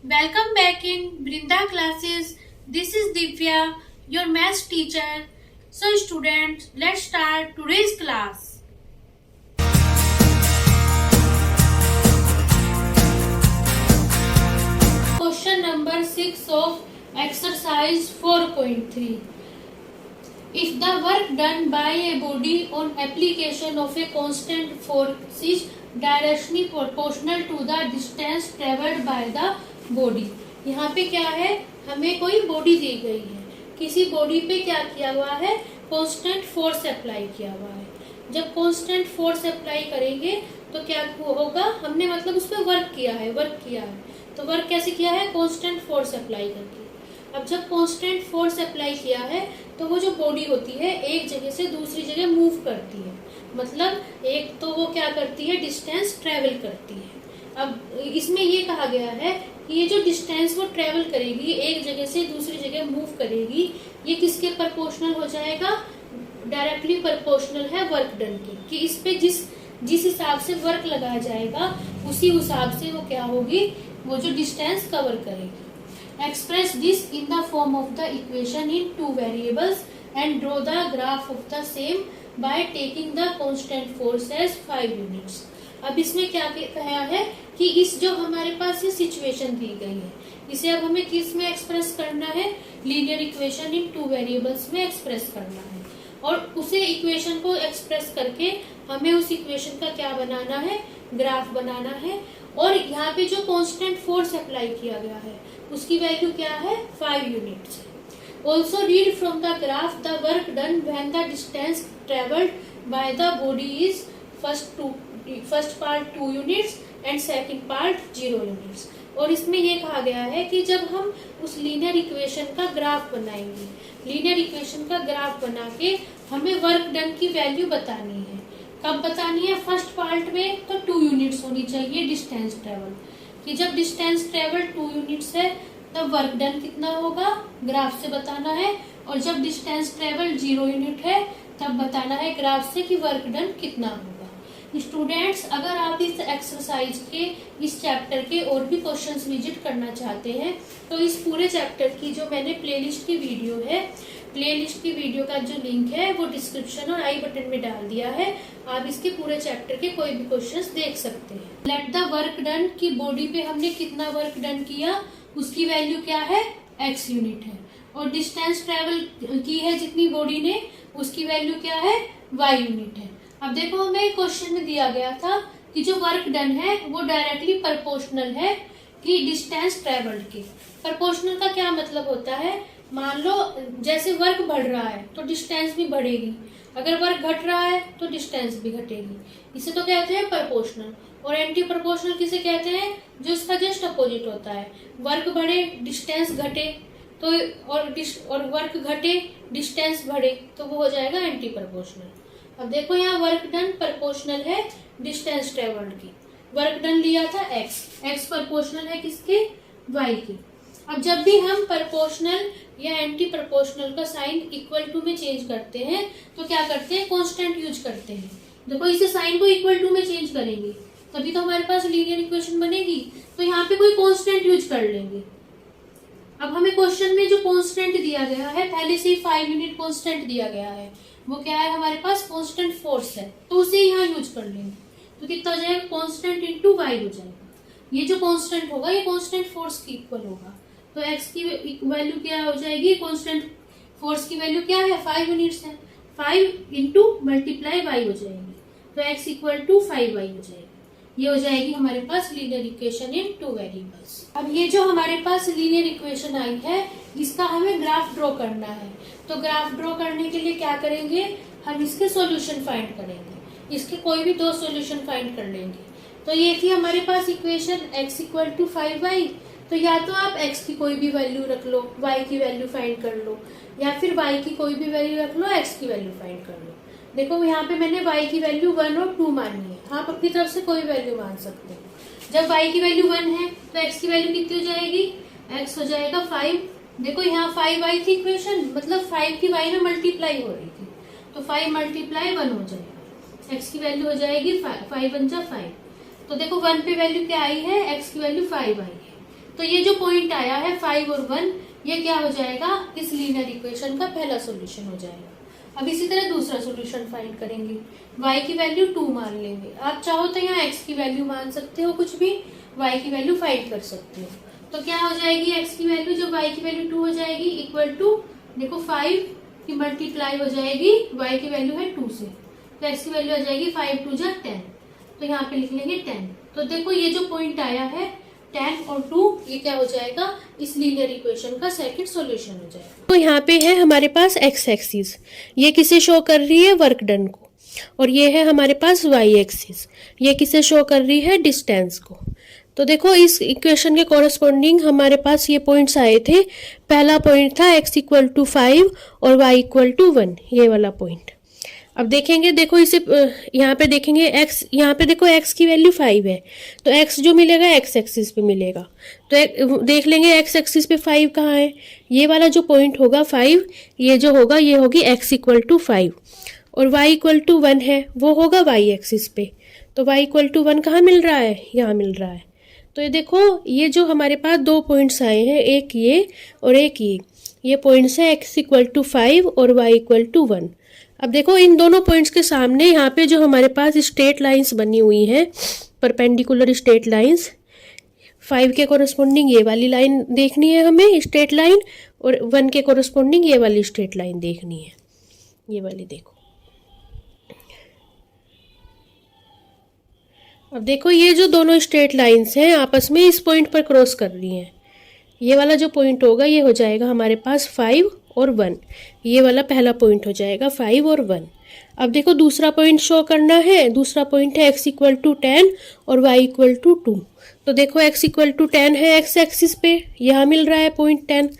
Welcome back in Brinda classes. This is Divya, your maths teacher. So students, let's start today's class. Question number 6 of exercise 4.3. If the work done by a body on application of a constant force is directionally proportional to the distance travelled by the body, यहाँ पे क्या है, हमें कोई body दी गई है, किसी body पे क्या किया हुआ है, कांस्टेंट फोर्स अप्लाई किया हुआ है। जब कांस्टेंट फोर्स अप्लाई करेंगे तो क्या होगा, हमने मतलब उस पर वर्क किया है, तो वर्क कैसे किया है, कांस्टेंट फोर्स अप्लाई करके। अब जब कांस्टेंट फोर्स अप्लाई किया है तो वो जो बॉडी होती है एक जगह से दूसरी जगह मूव करती है, मतलब एक तो वो क्या करती है, डिस्टेंस ट्रेवल करती है। अब इसमें ये कहा गया है कि ये जो डिस्टेंस वो ट्रेवल करेगी, एक जगह से दूसरी जगह मूव करेगी, ये किसके प्रोपोर्शनल हो जाएगा, डायरेक्टली प्रोपोर्शनल है वर्क डन के, कि इस पे जिस हिसाब से वर्क लगाया जाएगा उसी हिसाब से वो क्या होगी, वो जो डिस्टेंस कवर करेगी। Express this in the form of the equation in 2 variables and draw the graph of the same by taking the constant force as 5 units. अब इसमें क्या कहा है कि इस जो हमारे पास ये सिचुएशन दी गई है, इसे अब हमें किस में एक्सप्रेस करना है, लीनियर इक्वेशन इन 2 वेरिएबल्स में एक्सप्रेस करना है। और उसे इक्वेशन को एक्सप्रेस करके हमें उस इक्वेशन का क्या बनाना है, ग्राफ बनाना है। और यहाँ पे जो कांस्टेंट फोर्स अप्लाई किया गया है उसकी वैल्यू क्या है, 5 units. Also read from the graph the work done when the distance travelled by the body is first part 2 units and second part 0 units. और इसमें ये कहा गया है कि जब हम उस लीनियर इक्वेशन का ग्राफ बनाएंगे, लीनियर इक्वेशन का ग्राफ बना के हमें वर्क डन की वैल्यू बतानी है। कब बतानी है, फर्स्ट पार्ट में तो 2 यूनिट्स होनी चाहिए डिस्टेंस ट्रेवल, कि जब डिस्टेंस ट्रेवल 2 यूनिट्स है तब वर्क डन कितना होगा, ग्राफ से बताना है। और जब डिस्टेंस ट्रेवल 0 यूनिट है तब बताना है ग्राफ से कि वर्क डन कितना होगा। स्टूडेंट्स, अगर आप इस एक्सरसाइज के, इस चैप्टर के और भी क्वेश्चंस विजिट करना चाहते हैं तो इस पूरे चैप्टर की जो मैंने प्लेलिस्ट की वीडियो है, प्लेलिस्ट की वीडियो का जो लिंक है वो डिस्क्रिप्शन और आई बटन में डाल दिया है। आप इसके पूरे चैप्टर के कोई भी क्वेश्चंस देख सकते हैं। लेट द वर्क डन की बॉडी पे हमने कितना वर्क डन किया, उसकी वैल्यू क्या है, x यूनिट है। और डिस्टेंस ट्रेवल की है जितनी बॉडी ने, उसकी वैल्यू क्या है, y यूनिट है। अब देखो, हमें क्वेश्चन में दिया गया था कि जो वर्क डन है वो डायरेक्टली प्रोपोर्शनल है कि डिस्टेंस ट्रेवल्ड के। प्रोपोर्शनल का क्या मतलब होता है, मान लो जैसे वर्क बढ़ रहा है तो डिस्टेंस भी बढ़ेगी, अगर वर्क घट रहा है तो डिस्टेंस भी घटेगी। इसे तो कहते हैं प्रोपोर्शनल। और एंटी प्रोपोर्शनल किसे कहते हैं, जो इसका जस्ट अपोजिट होता है, वर्क बढ़े डिस्टेंस घटे तो, और वर्क घटे डिस्टेंस बढ़े तो वो हो जाएगा एंटी प्रोपोर्शनल। अब देखो, यहाँ वर्क डन प्रोपोर्शनल है डिस्टेंस ट्रेवल्ड की, वर्क डन लिया था x प्रोपोर्शनल है किसके, y की। अब जब भी हम प्रोपोर्शनल या एंटी प्रोपोर्शनल का साइन इक्वल टू में चेंज करते हैं तो क्या करते हैं, कांस्टेंट यूज करते हैं। देखो, इसे साइन को इक्वल टू में चेंज करेंगे तभी तो हमारे पास लीनियर इक्वेशन बनेगी, तो यहाँ पे कोई कांस्टेंट यूज कर लेंगे। अब हमें क्वेश्चन में जो कांस्टेंट दिया गया है, पहले से ही 5 यूनिट कांस्टेंट दिया गया है, वो क्या है, हमारे पास कांस्टेंट फोर्स है, तो उसे यहाँ यूज कर लेंगे। तो कितना हो जाएगा, कांस्टेंट इंटू वाई हो जाएगा। ये जो कांस्टेंट होगा ये कांस्टेंट फोर्स की इक्वल होगा, तो x की वैल्यू क्या हो जाएगी, कांस्टेंट फोर्स की वैल्यू क्या है, 5 यूनिट्स है, 5 इंटू मल्टीप्लाई वाई हो जाएगी, तो x इक्वल टू 5y हो जाएगी। ये हो जाएगी हमारे पास लीनियर इक्वेशन इन 2 वेरिएबल्स। अब ये जो हमारे पास लीनियर इक्वेशन आई है इसका हमें ग्राफ ड्रॉ करना है, तो ग्राफ ड्रॉ करने के लिए क्या करेंगे, हम इसके सॉल्यूशन फाइंड करेंगे, इसके कोई भी 2 सॉल्यूशन फाइंड कर लेंगे। तो ये थी हमारे पास equation x equal to 5y, तो या तो आप x की कोई भी वैल्यू रख लो, y की वैल्यू फाइंड कर लो, या फिर y की कोई भी वैल्यू रख लो, x की वैल्यू फाइंड कर लो। देखो, यहाँ पे मैंने y की वैल्यू 1 और 2 मानी है, आप अपनी तरफ से कोई वैल्यू मान सकते हो। जब y की वैल्यू 1 है तो x की वैल्यू कितनी हो जाएगी, x हो जाएगा 5। देखो, यहाँ 5y थी इक्वेशन, मतलब 5 की y में मल्टीप्लाई हो रही थी, तो 5 मल्टीप्लाई 1 हो जाएगा, x की वैल्यू हो जाएगी 5 1 जा 5। तो देखो 1 पे वैल्यू क्या आई है, x की वैल्यू 5 आई है, तो ये जो पॉइंट आया है 5 और 1, ये क्या हो जाएगा, इस लीनियर इक्वेशन का पहला सॉल्यूशन हो जाएगा। अब इसी तरह दूसरा सॉल्यूशन फाइंड करेंगे। y की वैल्यू 2 मान लेंगे। आप चाहो तो यहाँ x की वैल्यू मान सकते हो, कुछ भी, y की वैल्यू फाइंड कर सकते हो। तो क्या हो जाएगी x की वैल्यू, जब y की वैल्यू 2 हो जाएगी, इक्वल टू देखो 5 की मल्टीप्लाई हो जाएगी y की वैल्यू है 2 से, तो x की वैल्यू आ जाएगी 5 2 जा 10, तो यहाँ पे लिख लेंगे 10। तो देखो ये जो पॉइंट आया है 10 और 2, ये क्या हो जाएगा, इस लीनियर इक्वेशन का सेकंड सॉल्यूशन हो जाएगा। तो यहाँ पे है हमारे पास x एक्सिस, ये किसे शो कर रही है, वर्क डन को, और ये है हमारे पास y एक्सिस, ये किसे शो कर रही है, डिस्टेंस को। तो देखो इस इक्वेशन के कॉरस्पॉन्डिंग हमारे पास ये पॉइंट्स आए थे। पहला पॉइंट था x इक्वल टू 5 और y इक्वल टू 1, ये वाला पॉइंट। अब देखेंगे, देखो इसे यहाँ पे देखेंगे x, यहाँ पे देखो x की वैल्यू 5 है, तो x जो मिलेगा x एक्सिस पे मिलेगा। तो देख लेंगे x एक्सिस पे 5 कहाँ है, ये वाला जो पॉइंट होगा 5, ये जो होगा ये होगी x इक्वल टू 5, और y इक्वल टू 1 है, वो होगा y एक्सिस पे। तो y इक्वल टू 1 कहाँ मिल रहा है, यहाँ मिल रहा है। तो ये देखो ये जो हमारे पास दो पॉइंट्स आए हैं, एक ये और एक ये पॉइंट्स है x इक्वल टू 5 और y इक्वल टू 1। अब देखो इन दोनों पॉइंट्स के सामने यहाँ पे जो हमारे पास स्ट्रेट लाइंस बनी हुई हैं, परपेंडिकुलर स्ट्रेट लाइंस, 5 के कोरस्पॉन्डिंग ये वाली लाइन देखनी है हमें स्ट्रेट लाइन, और 1 के कोरस्पॉन्डिंग ये वाली स्ट्रेट लाइन देखनी है, ये वाली देखो। अब देखो ये जो दोनों स्ट्रेट लाइंस हैं आपस में इस पॉइंट पर क्रॉस कर रही हैं। ये वाला जो पॉइंट होगा ये हो जाएगा हमारे पास 5 और 1, ये वाला पहला पॉइंट हो जाएगा 5 और 1। अब देखो दूसरा पॉइंट शो करना है, दूसरा पॉइंट है x इक्वल टू 10 और y इक्वल टू 2। तो देखो x इक्वल टू 10 है x एक्सिस पे, यहाँ मिल रहा है पॉइंट 10,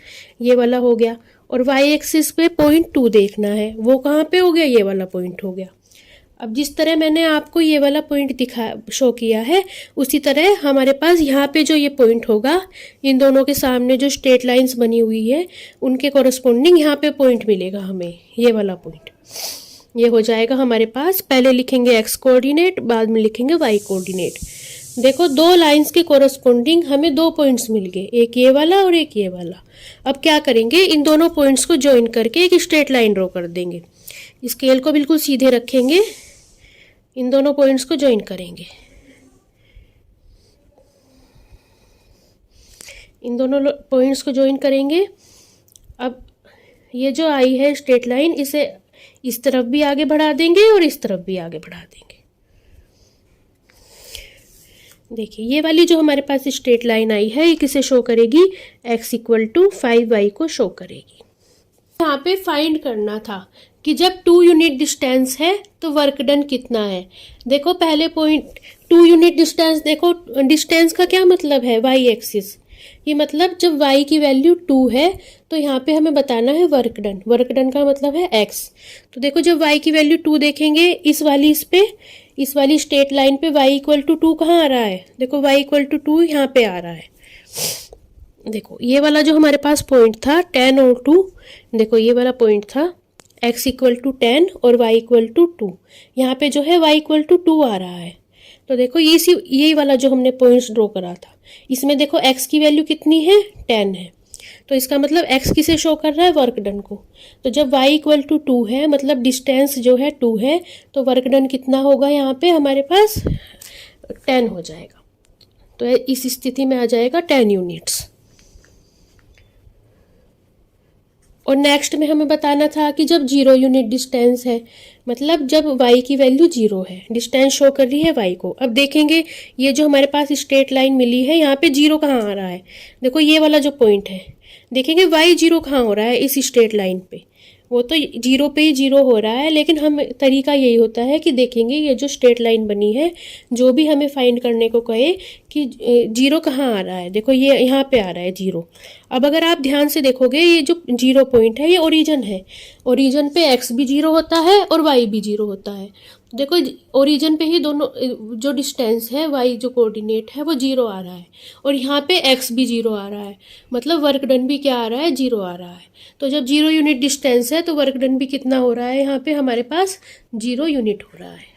ये वाला हो गया, और y एक्सिस पे पॉइंट 2 देखना है, वो कहाँ पे हो गया, ये वाला पॉइंट हो गया। अब जिस तरह मैंने आपको ये वाला पॉइंट शो किया है, उसी तरह हमारे पास यहाँ पे जो ये पॉइंट होगा, इन दोनों के सामने जो स्ट्रेट लाइंस बनी हुई है उनके कॉरस्पॉन्डिंग यहाँ पे पॉइंट मिलेगा हमें, ये वाला पॉइंट। ये हो जाएगा हमारे पास, पहले लिखेंगे x कोऑर्डिनेट, बाद में लिखेंगे y कोऑर्डिनेट। देखो दो लाइंस के कॉरस्पॉन्डिंग हमें दो पॉइंट्स मिल गए, एक ये वाला और एक ये वाला। अब क्या करेंगे, इन दोनों पॉइंट्स को ज्वाइन करके एक स्ट्रेट लाइन ड्रॉ कर देंगे। स्केल को बिल्कुल सीधे रखेंगे, इन दोनों पॉइंट्स को ज्वाइन करेंगे, इन दोनों पॉइंट्स को ज्वाइन करेंगे। अब ये जो आई है स्ट्रेट लाइन, इसे इस तरफ भी आगे बढ़ा देंगे और इस तरफ भी आगे बढ़ा देंगे। देखिए ये वाली जो हमारे पास स्ट्रेट लाइन आई है, ये किसे शो करेगी, x इक्वल टू 5y को शो करेगी। यहाँ पे फाइंड करना था कि जब 2 यूनिट डिस्टेंस है तो वर्क डन कितना है। देखो पहले पॉइंट 2 यूनिट डिस्टेंस, देखो डिस्टेंस का क्या मतलब है, y एक्सिस, ये मतलब जब y की वैल्यू 2 है तो यहाँ पे हमें बताना है वर्क डन। वर्क डन का मतलब है x। तो देखो जब y की वैल्यू 2 देखेंगे, इस वाली स्ट्रेट लाइन पे y इक्वल टू 2 कहाँ आ रहा है, देखो y इक्वल टू 2 यहाँ पे आ रहा है। देखो ये वाला जो हमारे पास पॉइंट था 10 और 2, देखो ये वाला पॉइंट था x इक्वल टू 10 और y इक्वल टू 2, यहाँ पे जो है y इक्वल टू 2 आ रहा है। तो देखो यही वाला जो हमने पॉइंट्स ड्रॉ करा था, इसमें देखो x की वैल्यू कितनी है, 10 है, तो इसका मतलब x किसे शो कर रहा है, वर्क डन को। तो जब y इक्वल टू 2 है, मतलब डिस्टेंस जो है 2 है, तो वर्क डन कितना होगा, यहाँ पे हमारे पास 10 हो जाएगा। तो इस स्थिति में आ जाएगा 10 यूनिट्स। और नेक्स्ट में हमें बताना था कि जब 0 यूनिट डिस्टेंस है, मतलब जब y की वैल्यू 0 है, डिस्टेंस शो कर रही है y को। अब देखेंगे ये जो हमारे पास स्ट्रेट लाइन मिली है, यहाँ पे 0 कहाँ आ रहा है, देखो ये वाला जो पॉइंट है, देखेंगे y 0 कहाँ हो रहा है इस स्ट्रेट लाइन पे, वो तो 0 पे ही 0 हो रहा है। लेकिन हम तरीका यही होता है कि देखेंगे ये जो स्ट्रेट लाइन बनी है, जो भी हमें फाइंड करने को कहे कि 0 कहाँ आ रहा है, देखो ये यहाँ पे आ रहा है 0। अब अगर आप ध्यान से देखोगे, ये जो 0 पॉइंट है ये ओरिजिन है, ओरिजिन पे x भी 0 होता है और y भी 0 होता है। देखो ओरिजिन पे ही दोनों जो डिस्टेंस है, y जो कोऑर्डिनेट है वो 0 आ रहा है, और यहाँ पे x भी 0 आ रहा है, मतलब वर्क डन भी क्या आ रहा है, 0 आ रहा है। तो जब 0 यूनिट डिस्टेंस है तो वर्क डन भी कितना हो रहा है, यहाँ पे हमारे पास 0 यूनिट हो रहा है।